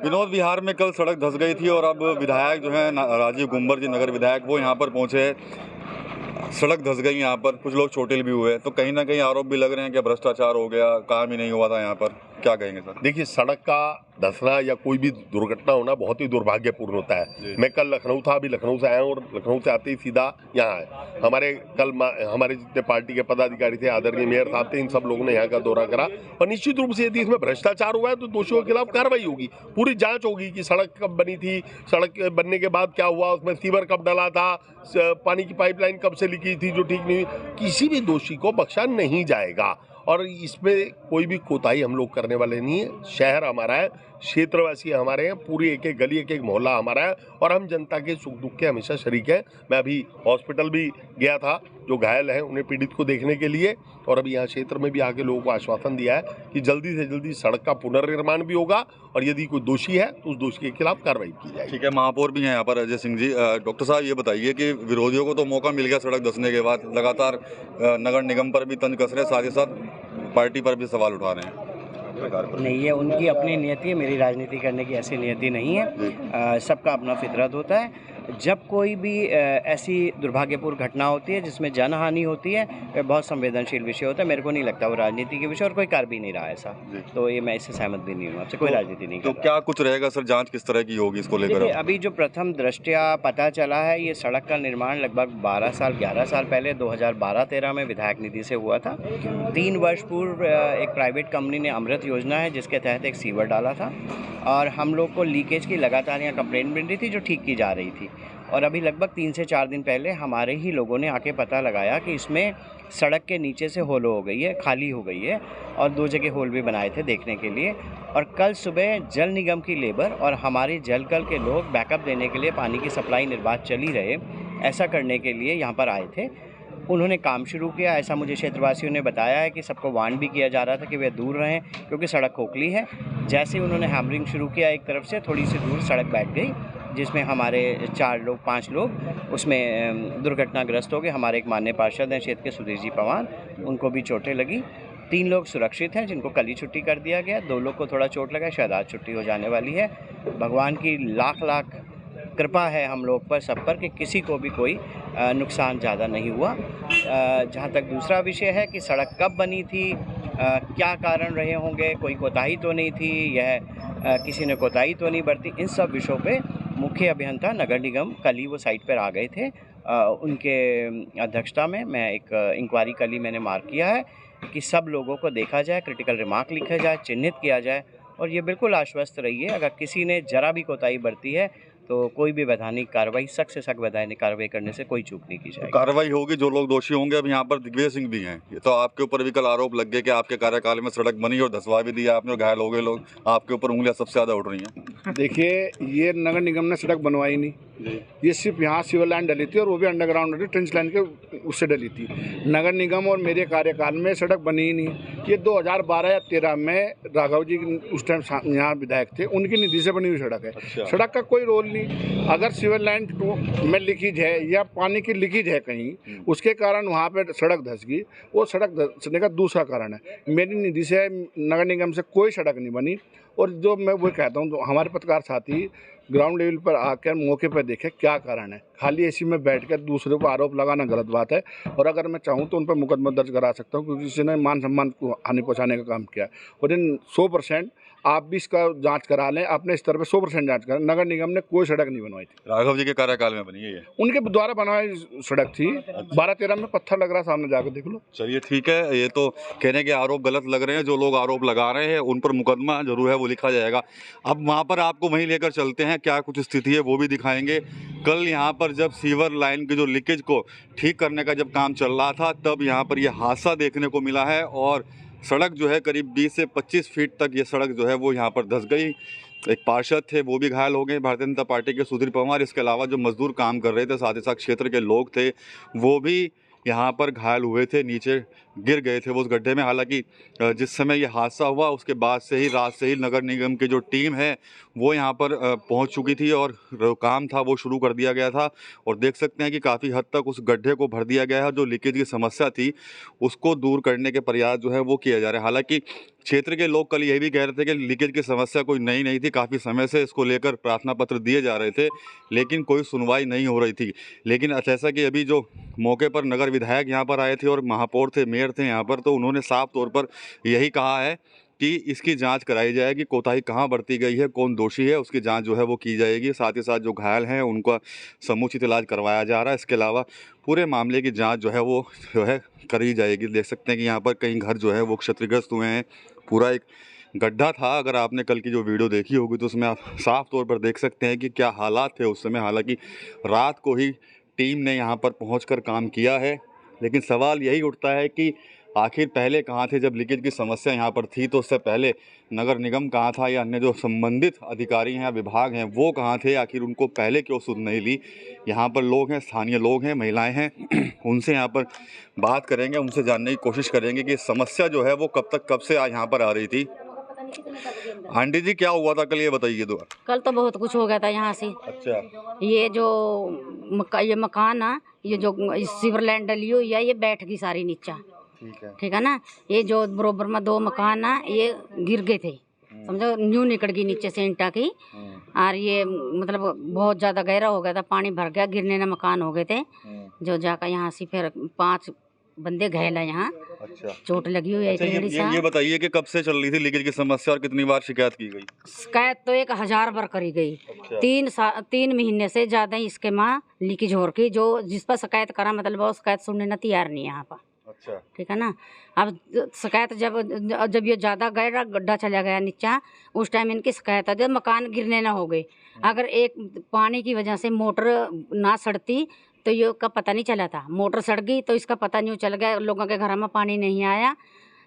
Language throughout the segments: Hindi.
विनोद विहार में कल सड़क धंस गई थी और अब विधायक जो है राजीव गुंबर जी, नगर विधायक, वो यहाँ पर पहुँचे। सड़क धंस गई, यहाँ पर कुछ लोग चोटिल भी हुए, तो कहीं ना कहीं आरोप भी लग रहे हैं कि भ्रष्टाचार हो गया, काम ही नहीं हुआ था यहाँ पर। क्या कहेंगे सर? देखिए, सड़क का धंसना या कोई भी दुर्घटना होना बहुत ही दुर्भाग्यपूर्ण होता है। मैं कल लखनऊ था, अभी लखनऊ से आया हूँ और लखनऊ से आते ही सीधा यहाँ आए। हमारे जितने पार्टी के पदाधिकारी थे, आदरणीय मेयर साहब थे, इन सब लोगों ने यहाँ का दौरा करा और निश्चित रूप से यदि इसमें भ्रष्टाचार हुआ है तो दोषियों के खिलाफ कार्रवाई होगी। पूरी जांच होगी कि सड़क कब बनी थी, सड़क बनने के बाद क्या हुआ, उसमें सीवर कब डला था, पानी की पाइपलाइन कब से लीकी थी जो ठीक नहीं हुई। किसी भी दोषी को बख्शा नहीं जाएगा और इसमें कोई भी कोताही हम लोग करने वाले नहीं है। शहर हमारा है, क्षेत्रवासी हमारे हैं, पूरी एक एक गली, एक एक मोहल्ला हमारा है और हम जनता के सुख दुख के हमेशा शरीक हैं। मैं अभी हॉस्पिटल भी गया था, जो घायल हैं उन्हें, पीड़ित को देखने के लिए, और अभी यहाँ क्षेत्र में भी आके लोगों को आश्वासन दिया है कि जल्दी से जल्दी सड़क का पुनर्निर्माण भी होगा और यदि कोई दोषी है तो उस दोषी के खिलाफ कार्रवाई की जाएगी। ठीक है, महापौर भी हैं यहाँ पर, अजय सिंह जी। डॉक्टर साहब, ये बताइए कि विरोधियों को तो मौका मिल गया सड़क धंसने के बाद, लगातार नगर निगम पर भी तंज कस रहे हैं, साथ ही साथ पार्टी पर भी सवाल उठा रहे हैं। नहीं, ये उनकी अपनी नियति है, मेरी राजनीति करने की ऐसी नियति नहीं है। सबका अपना फितरत होता है। जब कोई भी ऐसी दुर्भाग्यपूर्ण घटना होती है जिसमें जनहानि होती है, वह बहुत संवेदनशील विषय होता है। मेरे को नहीं लगता वो राजनीति के विषय, और कोई कर भी नहीं रहा है ऐसा, तो ये मैं इससे सहमत भी नहीं हूँ। आपसे कोई राजनीति नहीं। तो क्या कुछ रहेगा सर, जांच किस तरह की होगी इसको लेकर? अभी जो प्रथम दृष्टया पता चला है, ये सड़क का निर्माण लगभग 11 साल पहले 2012-13 में विधायक निधि से हुआ था। 3 वर्ष पूर्व एक प्राइवेट कंपनी ने अमृत योजना है जिसके तहत एक सीवर डाला था और हम लोग को लीकेज की लगातार यहाँ कंप्लेंट मिल रही थी जो ठीक की जा रही थी। और अभी लगभग 3 से 4 दिन पहले हमारे ही लोगों ने आके पता लगाया कि इसमें सड़क के नीचे से होल हो गई है, खाली हो गई है, और 2 जगह होल भी बनाए थे देखने के लिए। और कल सुबह जल निगम की लेबर और हमारे जलकल के लोग बैकअप देने के लिए, पानी की सप्लाई निर्बाध चली रहे ऐसा करने के लिए यहाँ पर आए थे। उन्होंने काम शुरू किया, ऐसा मुझे क्षेत्रवासियों ने बताया है कि सबको वार्न भी किया जा रहा था कि वे दूर रहें क्योंकि सड़क खोखली है। जैसे ही उन्होंने हैमरिंग शुरू किया एक तरफ से, थोड़ी सी दूर सड़क बैठ गई जिसमें हमारे 5 लोग उसमें दुर्घटनाग्रस्त हो गए। हमारे एक माननीय पार्षद हैं क्षेत्र के, सुधीर जी पवार, उनको भी चोटें लगी। 3 लोग सुरक्षित हैं जिनको कल ही छुट्टी कर दिया गया। 2 लोग को थोड़ा चोट लगा, शायद आज छुट्टी हो जाने वाली है। भगवान की लाख कृपा है हम लोग पर, सब पर, कि किसी को भी कोई नुकसान ज़्यादा नहीं हुआ। जहाँ तक दूसरा विषय है कि सड़क कब बनी थी, क्या कारण रहे होंगे, कोई कोताही तो नहीं थी, यह किसी ने कोताही तो नहीं बरती, इन सब विषयों पे मुख्य अभियंता नगर निगम कल ही वो साइट पर आ गए थे। उनके अध्यक्षता में मैं एक इंक्वायरी कल ही मैंने मार्क किया है कि सब लोगों को देखा जाए, क्रिटिकल रिमार्क लिखा जाए, चिन्हित किया जाए, और ये बिल्कुल आश्वस्त रहिए अगर किसी ने जरा भी कोताही बरती है तो कोई भी वैधानिक कार्रवाई, सख्त से सख्त वैधानिक कार्रवाई करने से कोई चूक नहीं की जाएगी। कार्रवाई होगी, जो लोग दोषी होंगे। अब यहाँ पर दिग्विजय सिंह भी हैं, ये तो आपके ऊपर भी कल आरोप लग गए कि आपके कार्यकाल में सड़क बनी और धंसवा भी दिया आपने और घायल हो गए लोग, आपके ऊपर उंगलियां सबसे ज़्यादा उठ रही हैं। देखिए, ये नगर निगम ने सड़क बनवाई नहीं, ये सिर्फ यहाँ सिवर लाइन डली थी और वो भी अंडरग्राउंड डली, ट्रेंच लाइन के उससे डली थी। नगर निगम और मेरे कार्यकाल में सड़क बनी ही नहीं। ये 2012 या 13 में राघव जी उस टाइम यहाँ विधायक थे, उनकी निधि से बनी हुई सड़क है। अच्छा। सड़क का कोई रोल नहीं। अगर सिवर लाइन में लीकेज है या पानी की लीकेज है कहीं, उसके कारण वहाँ पे सड़क धंस गई, वो सड़क धंसने का दूसरा कारण है। मेरी निधि से, नगर निगम से कोई सड़क नहीं बनी। और जो मैं वो कहता हूँ, हमारे पत्रकार साथी ग्राउंड लेवल पर आकर मौके पर देखें क्या कारण है। खाली एसी में बैठकर दूसरे पर आरोप लगाना गलत बात है, और अगर मैं चाहूँ तो उन पर मुकदमा दर्ज करा सकता हूँ क्योंकि किसी ने मान सम्मान को हानि पहुँचाने का काम किया। और इन 100% आप भी इसका जांच करा लें, अपने स्तर पर 100% जांच करें। नगर निगम ने कोई सड़क नहीं बनवाई थी। राघव जी के कार्यकाल में बनी है ये? उनके द्वारा बनवाई सड़क थी। 12-13 में पत्थर लग रहा, सामने जाकर देख लो। चलिए ठीक है, ये तो कहने के आरोप गलत लग रहे हैं। जो लोग आरोप लगा रहे हैं उन पर मुकदमा जरूर है, वो लिखा जाएगा। अब वहाँ पर आपको वहीं लेकर चलते हैं, क्या कुछ स्थिति है वो भी दिखाएंगे। कल यहाँ पर जब सीवर लाइन के जो लीकेज को ठीक करने का जब काम चल रहा था, तब यहाँ पर यह हादसा देखने को मिला है और सड़क जो है करीब 20 से 25 फीट तक ये सड़क जो है वो यहाँ पर धंस गई। एक पार्षद थे वो भी घायल हो गए, भारतीय जनता पार्टी के सुधीर पवार। इसके अलावा जो मजदूर काम कर रहे थे, साथ ही साथ क्षेत्र के लोग थे, वो भी यहाँ पर घायल हुए थे। नीचे गिर गए थे वो उस गड्ढे में। हालांकि जिस समय ये हादसा हुआ उसके बाद से ही रात से ही नगर निगम की जो टीम है वो यहाँ पर पहुँच चुकी थी और काम था वो शुरू कर दिया गया था। और देख सकते हैं कि काफ़ी हद तक उस गड्ढे को भर दिया गया है। जो लीकेज की समस्या थी उसको दूर करने के प्रयास जो है वो किया जा रहा है। हालांकि क्षेत्र के लोग कल ये भी कह रहे थे कि लीकेज की समस्या कोई नई नहीं थी, काफ़ी समय से इसको लेकर प्रार्थना पत्र दिए जा रहे थे लेकिन कोई सुनवाई नहीं हो रही थी। लेकिन जैसा कि अभी जो मौके पर नगर विधायक यहाँ पर आए थे और महापौर थे, मेयर थे यहाँ पर, तो उन्होंने साफ तौर पर यही कहा है कि इसकी जांच कराई जाएगी, कोताही कहाँ बरती गई है, कौन दोषी है, उसकी जांच जो है वो की जाएगी। साथ ही साथ जो घायल हैं उनका समुचित इलाज करवाया जा रहा है। इसके अलावा पूरे मामले की जांच जो है वो करी जाएगी। देख सकते हैं कि यहाँ पर कई घर जो है वो क्षतिग्रस्त हुए हैं। पूरा एक गड्ढा था, अगर आपने कल की जो वीडियो देखी होगी तो उसमें आप साफ तौर पर देख सकते हैं कि क्या हालात थे उस समय। हालांकि रात को ही टीम ने यहाँ पर पहुँचकर काम किया है, लेकिन सवाल यही उठता है कि आखिर पहले कहाँ थे जब लीकेज की समस्या यहाँ पर थी, तो उससे पहले नगर निगम कहाँ था या अन्य जो संबंधित अधिकारी हैं या विभाग हैं वो कहाँ थे, आखिर उनको पहले क्यों सुध नहीं ली। यहाँ पर लोग हैं, स्थानीय लोग हैं, महिलाएं हैं, उनसे यहाँ पर बात करेंगे, उनसे जानने की कोशिश करेंगे कि समस्या जो है वो कब से यहाँ पर आ रही थी। आंटी जी क्या हुआ था कल, ये बताइए तो। कल तो बहुत कुछ हो गया था यहाँ से। अच्छा। ये जो ये मकान है, ये जो सीवर लाइन डली हुई है, ये बैठ गई सारी नीचा। ठीक है ना। ये जो बरोबर में 2 मकान है ये गिर गए थे, समझो न्यू निकल गई नीचे से ईंटा की। और ये मतलब बहुत ज़्यादा गहरा हो गया था, पानी भर गया, गिरने न मकान हो गए थे। जो जाकर यहाँ से फिर 5 बंदे घायल है यहाँ। अच्छा। चोट लगी हुई है। अच्छा, ये बताइए कि कब से चल रही थी लीकेज की समस्या और कितनी बार शिकायत की गई? शिकायत तो 1000 बार करी गई। अच्छा। 3 महीने से ज़्यादा ही इसके माँ लीकेज हो रही। जो जिस पर शिकायत करा मतलब वो शिकायत सुनने न तैयार नहीं है यहाँ पर। अच्छा। ठीक है ना। अब शिकायत जब ये ज़्यादा गहरा गड्ढा चला गया नीचा, उस टाइम इनकी शिकायत है जब मकान गिरने ना हो गए। अगर एक पानी की वजह से मोटर ना सड़ती तो ये का पता नहीं चला था। मोटर सड़ गई तो इसका पता नहीं चल गया, लोगों के घर में पानी नहीं आया।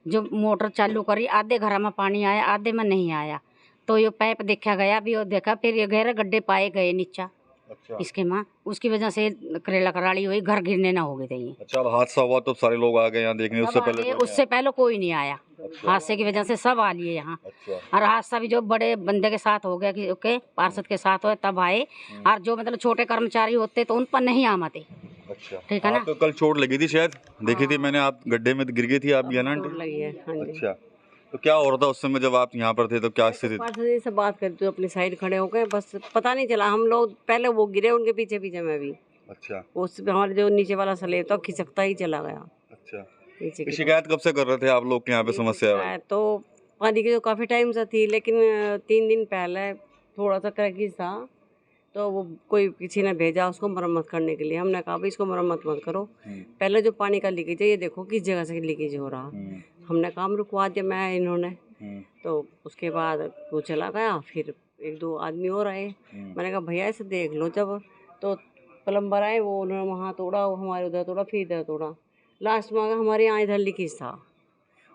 जो मोटर चालू करी आधे घर में पानी आया, आधे में नहीं आया। तो ये पाइप देखा गया भी, और देखा फिर ये गहरे गड्ढे पाए गए नीचा। अच्छा। इसके माँ उसकी वजह से करेला कराड़ी हुई, घर गिरने ना हो गए थे ये। अच्छा, अब हादसा हुआ तो सारे लोग आ गए यहाँ देखने, उससे पहले कोई नहीं आया। अच्छा। हादसे की वजह से सब आ लिए यहाँ। अच्छा। और हादसा भी जो बड़े बंदे के साथ हो गया कि ओके पार्षद के साथ हो तब आए, और जो मतलब छोटे कर्मचारी होते तो उन पर नहीं आते। अच्छा। ठीक है ना। आपको कल चोट लगी थी शायद, देखी थी मैंने, आप गड्ढे में गिर गई थी आप, या ना आंटी? लगी है। हाँ जी। अच्छा, तो क्या हो रहा था उस समय जब आप यहाँ पर थे, तो क्या स्थिति थी? पार्षद से बात करते हुए अपनी साइड खड़े हो गए, बस पता नहीं चला। हम लोग पहले वो गिरे, उनके पीछे पीछे मैं भी। अच्छा। उस हमारे जो नीचे वाला स्लेब था खिसकता ही चला गया अच्छा। नीचे की। शिकायत कब से कर रहे थे आप लोग के यहाँ पे समस्या है? तो पानी की जो काफ़ी टाइम से थी, लेकिन 3 दिन पहले थोड़ा सा क्रैकिस था, तो वो कोई किसी ने भेजा उसको मरम्मत करने के लिए। हमने कहा भाई इसको मरम्मत मत करो, पहले जो पानी का लीकेज है ये देखो किस जगह से लीकेज हो रहा। हमने काम रुकवा दिया मैं इन्होंने। तो उसके बाद वो चला गया, फिर 1-2 आदमी और आए। मैंने कहा भैया ऐसे देख लो। जब तो प्लम्बर आए, वो उन्होंने वहाँ तोड़ा, हमारे उधर तोड़ा, फिर इधर तोड़ा। लास्ट में हमारे यहाँ इधर लीकेज था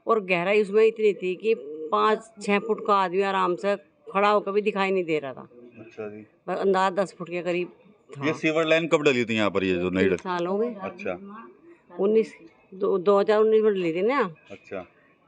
और गहराई उसमें इतनी थी कि 5-6 फुट का आदमी आराम से खड़ा होकर भी दिखाई नहीं दे रहा था। अच्छा जी। अंदाज 10 फुट के करीब था। ये सीवर लाइन कब डली थी यहाँ पर, ये जो नई 3 साल हो गए। अच्छा। 2019 में डली थी ना। अच्छा।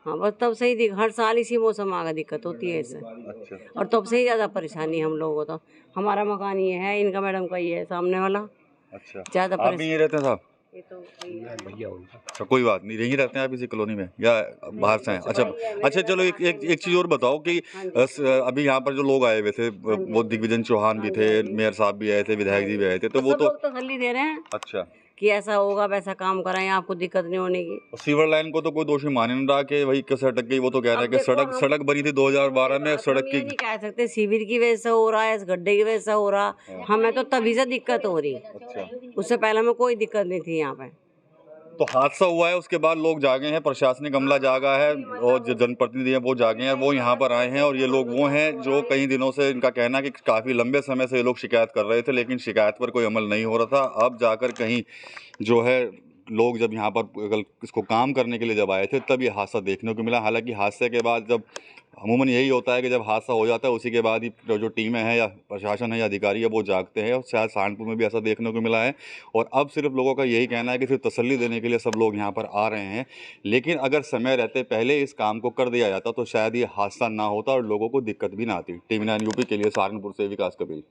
हाँ, बस तब से ही हर साल इसी मौसम आगे दिक्कत होती है इससे। अच्छा। और तब से ही ज़्यादा परेशानी हम लोगों को। तो हमारा मकान ये है, इनका मैडम का ये है सामने वाला। अच्छा। ज़्यादा आप भी यहीं रहते हैं साहब? ये तो अच्छा, कोई बात नहीं, यहीं रहते हैं आप इसी कॉलोनी में या बाहर से हैं? अच्छा। अच्छा, चलो एक चीज़ और बताओ कि अभी यहाँ पर जो लोग आए हुए थे, वो दिग्विजय चौहान भी थे, मेयर साहब भी आए थे, विधायक जी भी आए थे, तो वो सब लोग तसल्ली दे रहे हैं अच्छा कि ऐसा होगा वैसा काम कराएं, आपको दिक्कत नहीं होने की। सीवर लाइन को तो कोई दोषी मान नहीं रहा कि वही कैसे अटक गई। वो तो कह रहा है कि सड़क बनी थी 2012 में, सड़क हम की ये नहीं कह सकते शिविर की वजह से हो रहा है, इस गड्ढे की वजह से हो रहा। हमें तो तभी से दिक्कत हो रही, अच्छा। उससे पहले हमें कोई दिक्कत नहीं थी यहाँ पे। तो हादसा हुआ है उसके बाद लोग जागे हैं, प्रशासनिक अमला जागा है और जो जनप्रतिनिधि हैं वो जागे हैं, वो यहाँ पर आए हैं। और ये लोग वो हैं जो कई दिनों से, इनका कहना कि काफ़ी लंबे समय से ये लोग शिकायत कर रहे थे, लेकिन शिकायत पर कोई अमल नहीं हो रहा था। अब जाकर कहीं जो है लोग जब यहाँ पर कल इसको काम करने के लिए जब आए थे तब ये हादसा देखने को मिला। हालांकि हादसे के बाद जब अमूमन यही होता है कि जब हादसा हो जाता है उसी के बाद ही जो टीमें हैं या प्रशासन है या अधिकारी है वो जागते हैं, और शायद सहारनपुर में भी ऐसा देखने को मिला है। और अब सिर्फ लोगों का यही कहना है कि सिर्फ तसल्ली देने के लिए सब लोग यहाँ पर आ रहे हैं, लेकिन अगर समय रहते पहले इस काम को कर दिया जाता तो शायद ये हादसा ना होता और लोगों को दिक्कत भी ना आती। टीवी 9 यूपी के लिए सहारनपुर से विकास कबीर।